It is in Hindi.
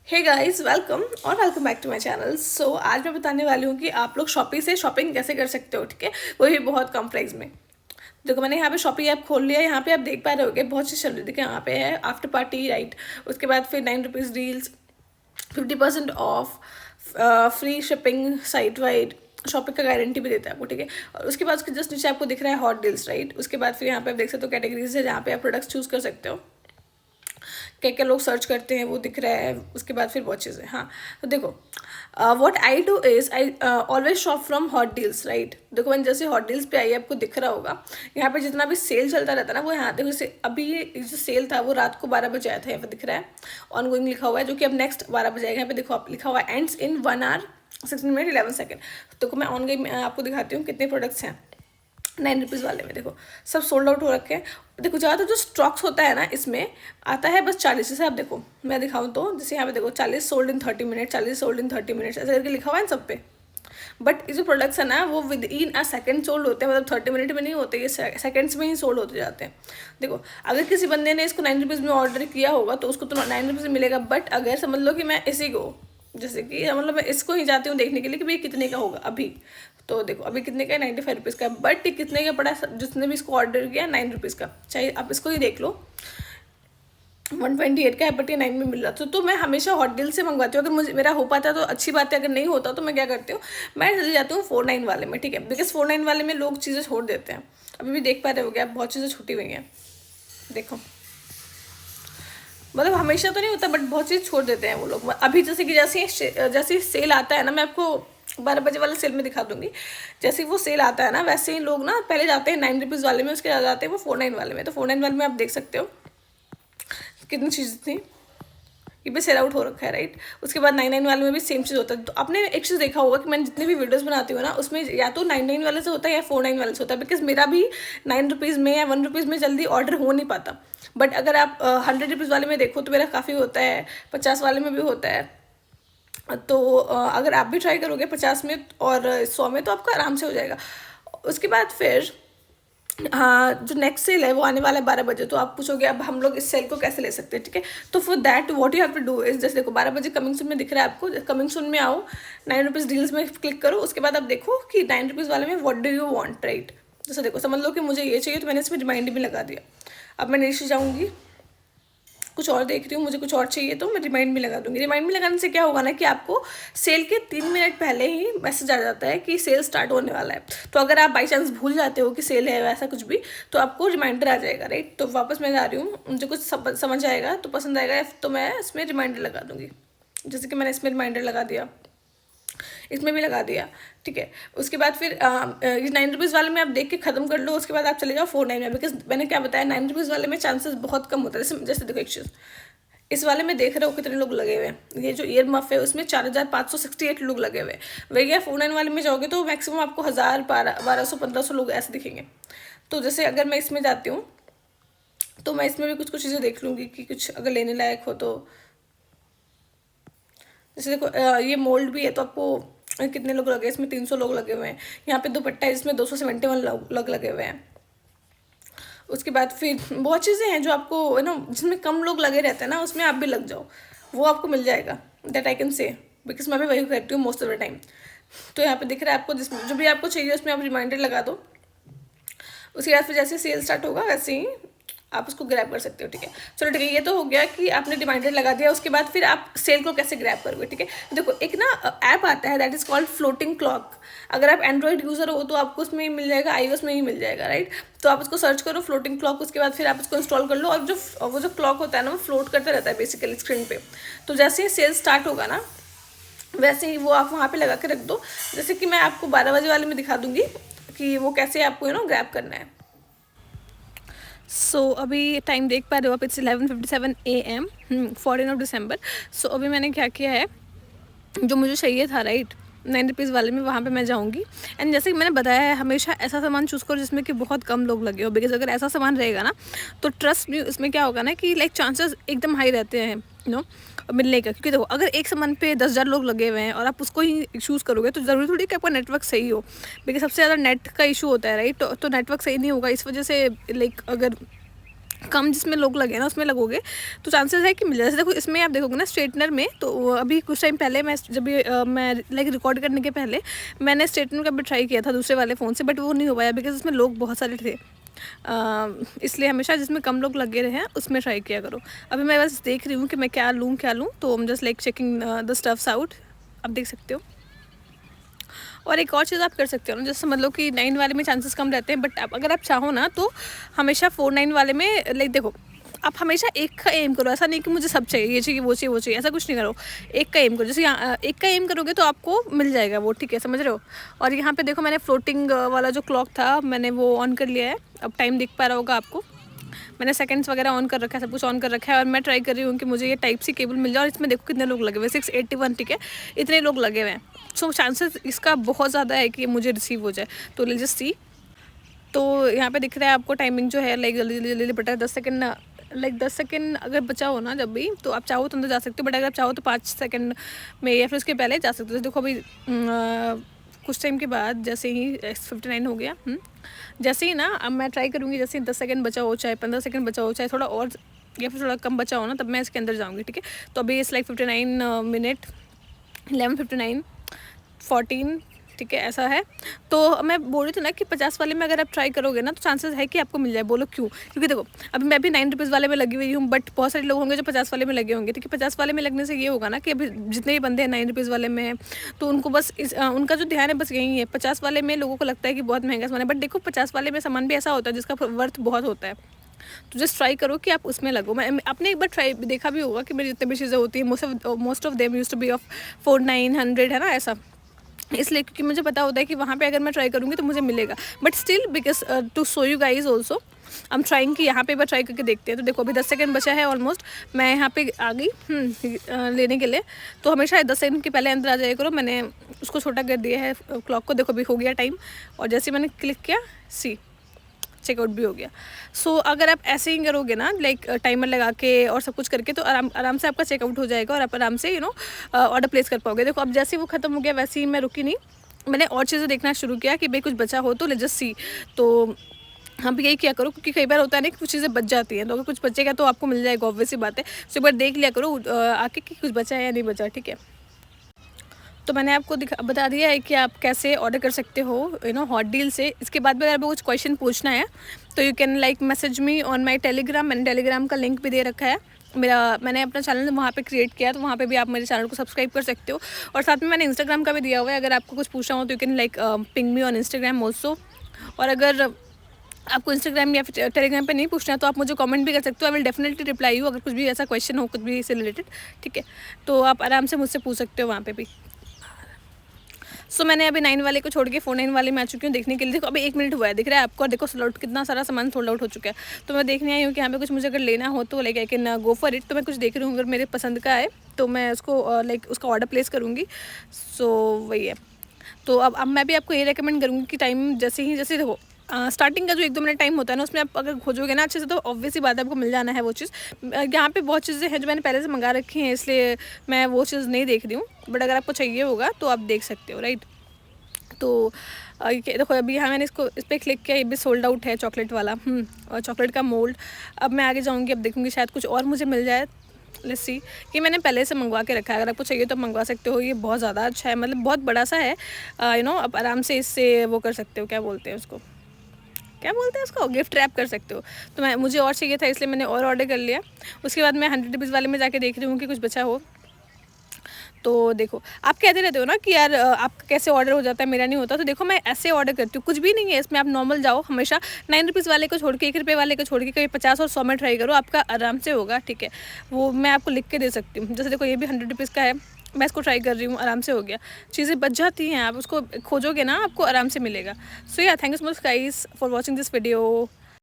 हे गाइस, वेलकम और welcome back to my channel. So आज मैं बताने वाली हूँ कि आप लोग शॉपी से शॉपिंग कैसे कर सकते हो। ठीक है, वो भी बहुत कम प्राइस में। देखो, मैंने यहाँ पे शॉपी ऐप खोल लिया है। यहाँ पे आप देख पा रहे होगे बहुत चीज़ चल रही है। देखिए, यहाँ पे है आफ्टर पार्टी, राइट। उसके बाद फिर 9 rupees deals, 50% of, free shipping site wide, shopping का गारंटी भी देता है आपको। ठीक है, और उसके बाद उसके जस्ट नीचे आपको दिख रहा है हॉट डील्स, राइट। उसके बाद फिर यहाँ पे आप देख सकते हो कैटेगरीज है जहाँ पे आप प्रोडक्ट्स चूज कर सकते हो। क्या क्या लोग सर्च करते हैं वो दिख रहा है। उसके बाद फिर वॉचेज़ है। हाँ, तो देखो, what I do is I always shop from hot deals, right. देखो, मैंने जैसे हॉट डील्स पे आई आपको दिख रहा होगा। यहाँ पे जितना भी सेल चलता रहता है ना, वो यहाँ देखो, जैसे अभी ये जो सेल था वो रात को 12 बजे आया था। यहाँ पे दिख रहा है ऑन गोइंग लिखा हुआ है, जो कि अब नेक्स्ट 12 बजे आएगा। यहाँ पे देखो, आप लिखा हुआ है ends in 1 hour 16 minute 11 second. तो मैं ऑन गोइंग आपको दिखाती हूँ कितने प्रोडक्ट्स हैं 9 रुपीज़ वाले में। देखो, सब सोल्ड आउट हो रखे हैं। देखो, ज़्यादातर जो स्टॉक्स होता है ना, इसमें आता है बस 40। जैसे आप देखो, मैं दिखाऊँ तो जैसे यहाँ पे देखो 40 sold in 30 minute, 40 sold in 30 minutes, ऐसे करके लिखा हुआ है सब पे। बट ये जो प्रोडक्ट्स है ना, वो with in a second sold होते हैं। मतलब 30 मिनट में नहीं होते, ये सेकेंड्स में ही सोल्ड होते जाते हैं। देखो, अगर किसी बंदे ने इसको 9 रुपीज़ में ऑर्डर किया होगा तो उसको तो 9 रुपीज़ मिलेगा। बट अगर समझ लो कि मैं इसी को, जैसे कि मतलब मैं इसको ही जाती हूँ देखने के लिए कि भाई कितने का होगा अभी, तो देखो अभी कितने का है, 95 रुपीज़ का। बट ये कितने का पड़ा, जिसने भी इसको ऑर्डर किया 9 रुपीज़ का। चाहे आप इसको ही देख लो, 128 का है, बट ये 9 में मिल रहा था। तो मैं हमेशा हॉट डील से मंगवाती हूँ। अगर मुझे मेरा हो पाता तो अच्छी बात है, अगर नहीं होता तो मैं क्या करती हूँ, मैं चली जाती हूँ 49 वाले में। ठीक है, बिकॉज 49 वाले में लोग चीज़ें छोड़ देते हैं। अभी भी देख पा रहे हो क्या, बहुत चीज़ें छूटी हुई हैं। देखो, मतलब हमेशा तो नहीं होता, बट बहुत चीज़ छोड़ देते हैं वो लोग। अभी जैसे कि जैसे सेल आता है ना, मैं आपको 12 बजे वाले सेल में दिखा दूंगी। जैसे ही वो सेल आता है ना, वैसे ही लोग ना पहले जाते हैं 9 रुपीज़ वाले में, उसके बाद जाते हैं वो 49 वाले में। तो 49 वाले में आप देख सकते हो कितनी चीज़ थी, ये भी सेल आउट हो रखा है, राइट। उसके बाद 99 वाले में भी सेम चीज़ होता है। तो आपने एक चीज़ देखा होगा कि मैंने जितने भी वीडियोस बनाती हूँ ना, उसमें या तो 99 वाले से होता है या 49 वाले से होता है। बिकॉज मेरा भी 9 रुपीज़ में या 1 रुपीज़ में जल्दी ऑर्डर हो नहीं पाता। बट अगर आप 100 रुपीज़ वाले में देखो तो मेरा काफ़ी होता है, 50 वाले में भी होता है। तो अगर आप भी ट्राई करोगे 50 में और 100 में, तो आपका आराम से हो जाएगा। उसके बाद फिर हाँ, जो नेक्स्ट सेल है वो आने वाला है 12 बजे। तो आप पूछोगे अब हम लोग इस सेल को कैसे ले सकते हैं। ठीक है, तो for that what you have to do is, जैसे देखो 12 बजे कमिंग सून में दिख रहा है आपको, कमिंग सून में आओ, 9 रुपीज़ डील्स में क्लिक करो। उसके बाद आप देखो कि 9 रुपीज़ वाले में what do you want, right. जैसे देखो, समझ लो कि मुझे ये चाहिए, तो मैंने इसमें रिमाइंडर भी लगा दिया। अब मैं नीचे जाऊँगी, कुछ और देख रही हूँ, मुझे कुछ और चाहिए, तो मैं रिमाइंड में लगा दूंगी। रिमाइंड में लगाने से क्या होगा ना, कि आपको सेल के 3 मिनट पहले ही मैसेज आ जाता है कि सेल स्टार्ट होने वाला है। तो अगर आप बाई चांस भूल जाते हो कि सेल है वैसा कुछ भी, तो आपको रिमाइंडर आ जाएगा, राइट। तो वापस मैं जा रही हूँ, मुझे कुछ समझ आएगा तो पसंद आएगा तो मैं इसमें रिमाइंडर लगा दूंगी। जैसे कि मैंने इसमें रिमाइंडर लगा दिया, इसमें भी लगा दिया। ठीक है, उसके बाद फिर ये 9 रुपीज़ वाले में आप देख के ख़त्म कर लो। उसके बाद आप चले जाओ 49 में, बिकॉज मैंने क्या बताया, 9 रुपीज़ वाले में चांसेस बहुत कम होता है। जैसे देखो एक चीज़, इस वाले में देख रहे हो कितने लोग लगे हुए हैं। ये जो ईयर मफ है उसमें 4568 लोग लगे हुए हैं। भैया 49 वाले में जाओगे तो मैक्सिमम आपको 1000 1200 1500 लोग ऐसे दिखेंगे। तो जैसे अगर मैं इसमें जाती हूँ तो मैं इसमें भी कुछ कुछ चीज़ें देख लूँगी कि कुछ अगर लेने लायक हो तो। जैसे देखो, ये मोल्ड भी है, तो आपको कितने लोग लगे, इसमें 300 लोग लगे हुए हैं। यहाँ पे दुपट्टा है जिसमें 271 लोग लगे हुए हैं। उसके बाद फिर बहुत चीज़ें हैं जो आपको जिसमें कम लोग लगे रहते हैं ना, उसमें आप भी लग जाओ, वो आपको मिल जाएगा। That I can say, because मैं भी वही करती हूँ मोस्ट ऑफ द टाइम। तो यहाँ पे दिख रहा है आपको, जिसमें जो भी आपको चाहिए उसमें आप रिमाइंडर लगा दो। उसके बाद फिर जैसे सेल स्टार्ट होगा वैसे ही आप उसको ग्रैब कर सकते हो। ठीक है, चलो ठीक है, ये तो हो गया कि आपने रिमाइंडर लगा दिया। उसके बाद फिर आप सेल को कैसे ग्रैब करोगे। ठीक है, देखो एक ना ऐप आता है that is called floating clock. अगर आप एंड्रॉइड यूज़र हो तो आपको उसमें ही मिल जाएगा, iOS में ही मिल जाएगा, राइट। तो आप उसको सर्च करो फ्लोटिंग क्लॉक। उसके बाद फिर आप उसको इंस्टॉल कर लो, और वो जो क्लॉक होता है ना, वो फ्लोट करता रहता है बेसिकली स्क्रीन पे। तो जैसे ही सेल स्टार्ट होगा ना, वैसे ही वो आप वहाँ पे लगा के रख दो। जैसे कि मैं आपको 12 बजे वाले में दिखा दूंगी कि वो कैसे आपको ग्रैब करना है। सो अभी टाइम देख पा रहे हो आप, इट्स 11:57 AM, 14 दिसंबर। सो अभी मैंने क्या किया है, जो मुझे चाहिए था, राइट, 9 रुपीज़ वाले में, वहाँ पे मैं जाऊँगी। एंड जैसे कि मैंने बताया है, हमेशा ऐसा सामान चूज़ करो जिसमें कि बहुत कम लोग लगे हो। बिकॉज अगर ऐसा सामान रहेगा ना, तो ट्रस्ट मी, इसमें क्या होगा ना कि लाइक चांसेस एकदम हाई रहते हैं मिलने का। क्योंकि देखो, अगर एक सामान पे 10,000 लोग लगे हुए हैं और आप उसको ही चूज़ करोगे, तो ज़रूरी थोड़ी कि आपका नेटवर्क सही हो। बिकॉज सबसे ज़्यादा नेट का इशू होता है, राइट। तो नेटवर्क सही नहीं होगा, इस वजह से लाइक अगर कम जिसमें लोग लगे ना उसमें लगोगे तो चांसेस है कि मिल जाए। जैसे देखो इसमें आप देखोगे ना स्ट्रेटनर में, तो अभी कुछ टाइम पहले मैं जब भी मैं लाइक रिकॉर्ड करने के पहले मैंने स्ट्रेटनर का भी ट्राई किया था दूसरे वाले फ़ोन से, बट वो नहीं हो पाया बिकॉज उसमें लोग बहुत सारे थे। इसलिए हमेशा जिसमें कम लोग लगे रहे हैं उसमें ट्राई किया करो। अभी मैं बस देख रही हूँ कि मैं क्या लूँ तो I am just like checking the stuffs out. आप देख सकते हो। और एक और चीज़ आप कर सकते हो ना, जैसे मतलब कि 9 वाले में चांसेस कम रहते हैं, बट अगर आप चाहो ना तो हमेशा 4-9 वाले में लाइक देखो आप हमेशा एक का एम करो। ऐसा नहीं कि मुझे सब चाहिए, ये चाहिए वो चाहिए वो चाहिए, ऐसा कुछ नहीं करो। एक का एम करो, जैसे यहाँ एक का एम करोगे तो आपको मिल जाएगा वो, ठीक है, समझ रहे हो। और यहाँ पे देखो मैंने फ्लोटिंग वाला जो क्लॉक था मैंने वो ऑन कर लिया है। अब टाइम दिख पा रहा होगा आपको। मैंने सेकंड्स वगैरह ऑन कर रखा है, सब कुछ ऑन कर रखा है। और मैं ट्राई कर रही हूँ कि मुझे ये टाइप सी केबल मिल जाए। और इसमें देखो कितने लोग लगे हुए, 681, ठीक है, इतने लोग लगे हुए हैं। सो चांसेस इसका बहुत ज़्यादा है कि मुझे रिसीव हो जाए। तो लेट्स जस्ट सी। तो यहाँ पे दिख रहा है आपको टाइमिंग जो है लाइक जल्दी जल्दी जल्दी बटा 10 सेकंड, लाइक 10 सेकंड अगर बचा हो ना जब भी, तो आप चाहो तो अंदर जा सकते हो, बट अगर आप चाहो तो 5 सेकंड में या फिर उसके पहले जा सकते हो। देखो अभी कुछ टाइम के बाद जैसे ही 59 हो गया, जैसे ही ना अब मैं ट्राई करूँगी, जैसे ही 10 सेकंड बचा हो, चाहे 15 सेकंड बचा हो, चाहे थोड़ा और या फिर थोड़ा कम बचा हो ना, तब मैं इसके अंदर जाऊँगी, ठीक है। तो अभी इस लाइक 59 मिनट 11:59 14, ठीक है, ऐसा है। तो मैं बोल रही थी ना कि 50 वाले में अगर आप ट्राई करोगे ना तो चांसेस है कि आपको मिल जाए। बोलो क्यों? क्योंकि देखो अभी मैं भी 9 रुपीज़ वाले में लगी हुई हूँ, बट बहुत सारे लोग होंगे जो 50 वाले में लगे होंगे, ठीक है। 50 वाले में लगने से ये होगा ना कि अभी जितने भी बंदे हैं 9 रुपीज़ वाले में तो उनको बस उनका जो ध्यान है बस यही है। 50 वाले में लोगों को लगता है कि बहुत महंगा सामान है, बट देखो 50 वाले में सामान भी ऐसा होता है जिसका वर्थ बहुत होता है। तो जस्ट ट्राई करो कि आप उसमें लगो। मैं आपने एक बार ट्राई देखा भी होगा कि मेरी जितनी भी चीज़ें होती है most of them used to be of 4-900, है ना, ऐसा। इसलिए क्योंकि मुझे पता होता है कि वहाँ पे अगर मैं ट्राई करूँगी तो मुझे मिलेगा, but still because to show you guys also I am trying कि यहाँ पे एक बार ट्राई करके देखते हैं। तो देखो अभी 10 सेकंड बचा है ऑलमोस्ट, मैं यहाँ पे आ गई लेने के लिए। तो हमेशा 10 सेकंड के पहले अंदर आ जाया करो। मैंने उसको छोटा कर दिया है क्लॉक को, देखो अभी हो गया टाइम, और जैसे मैंने क्लिक किया सी चेकआउट भी हो गया। सो अगर आप ऐसे ही करोगे ना लाइक टाइमर लगा के और सब कुछ करके, तो आराम से आपका चेकआउट हो जाएगा और आप आराम से ऑर्डर प्लेस कर पाओगे। देखो अब जैसे ही वो ख़त्म हो गया वैसे ही मैं रुकी नहीं, मैंने और चीज़ें देखना शुरू किया कि भाई कुछ बचा हो तो लेट्स जस्ट सी। तो हम भी यही किया करो, क्योंकि कई बार होता है ना कि कुछ चीज़ें बच जाती हैं, तो अगर कुछ बचेगा तो आपको मिल जाएगा, ऑब्वियस सी बात है। सो एक बार देख लिया करो आके कि कुछ बचा है या नहीं बचा, ठीक है। तो मैंने आपको बता दिया है कि आप कैसे ऑर्डर कर सकते हो हॉट डील से। इसके बाद भी अगर आपको कुछ क्वेश्चन पूछना है तो you can like message me on my Telegram. मैंने टेलीग्राम का लिंक भी दे रखा है मैंने अपना चैनल वहाँ पे क्रिएट किया, तो वहाँ पे भी आप मेरे चैनल को सब्सक्राइब कर सकते हो। और साथ में मैंने इंस्टाग्राम का भी दिया हुआ है, अगर आपको कुछ पूछना हो तो you can like ping me on Instagram also. और अगर आपको इंस्टाग्राम या फिर टेलीग्राम पे नहीं पूछना है तो आप मुझे कमेंट भी कर सकते हो। I will definitely reply you अगर कुछ भी ऐसा क्वेश्चन हो कुछ भी इससे रिलेटेड, ठीक है। तो आप आराम से मुझसे पूछ सकते हो वहाँ पे भी। सो मैंने अभी 9 वाले को छोड़ के 4-9 वाले में आ चुकी हूँ देखने के लिए। देखो अभी 1 मिनट हुआ है, दिख रहा है आपको, और देखो सोल्ड आउट कितना सारा सामान सोल्ड आउट हो चुका है। तो मैं देखने आई हूँ कि यहाँ पे कुछ मुझे अगर लेना हो तो like I can go for it. तो मैं कुछ देख रही हूँ, अगर मेरे पसंद का है तो मैं उसको लाइक उसका ऑर्डर प्लेस करूँगी। सो वही है। तो अब मैं भी आपको ये रिकमेंड करूँगी कि टाइम जैसे देखो स्टार्टिंग का जो 1-2 मिनट टाइम होता है ना, उसमें आप अगर खोजोगे ना अच्छे से तो ऑब्वियस ही बात है आपको मिल जाना है वो चीज़। यहाँ पे बहुत चीज़ें हैं जो मैंने पहले से मंगा रखी हैं, इसलिए मैं वो चीज़ नहीं देख रही हूँ, बट अगर आपको चाहिए होगा तो आप देख सकते हो, राइट। तो देखो अभी यहाँ मैंने इस पर क्लिक किया, ये भी सोल्ड आउट है चॉकलेट वाला, और चॉकलेट का मोल्ड। अब मैं आगे जाऊँगी, अब देखूँगी शायद कुछ और मुझे मिल जाए। Let's see. ये मैंने पहले से मंगवा के रखा है, अगर आपको चाहिए तो आप मंगवा सकते हो। ये बहुत ज़्यादा अच्छा है, मतलब बहुत बड़ा सा है, आप आराम से इससे वो कर सकते हो, क्या बोलते हैं उसको गिफ्ट रैप कर सकते हो। तो मुझे और चाहिए था इसलिए मैंने और ऑर्डर कर लिया। उसके बाद मैं 100 रुपीज़ वाले में जाके देख रही हूँ कि कुछ बचा हो। तो देखो आप कहते रहते हो ना कि यार आपका कैसे ऑर्डर हो जाता है, मेरा नहीं होता। तो देखो मैं ऐसे ऑर्डर करती हूँ, कुछ भी नहीं है इसमें। आप नॉर्मल जाओ, हमेशा 9 रुपीज़ वाले को छोड़ के 1 रुपये वाले को छोड़ के कभी 50 और 100 में ट्राई करो, आपका आराम से होगा, ठीक है। वो मैं आपको लिख के दे सकती हूँ। जैसे देखो ये भी 100 रुपीज़ का है, मैं इसको ट्राई कर रही हूँ, आराम से हो गया। चीज़ें बच जाती हैं, आप उसको खोजोगे ना आपको आराम से मिलेगा। सो या thank you so much guys for watching this video.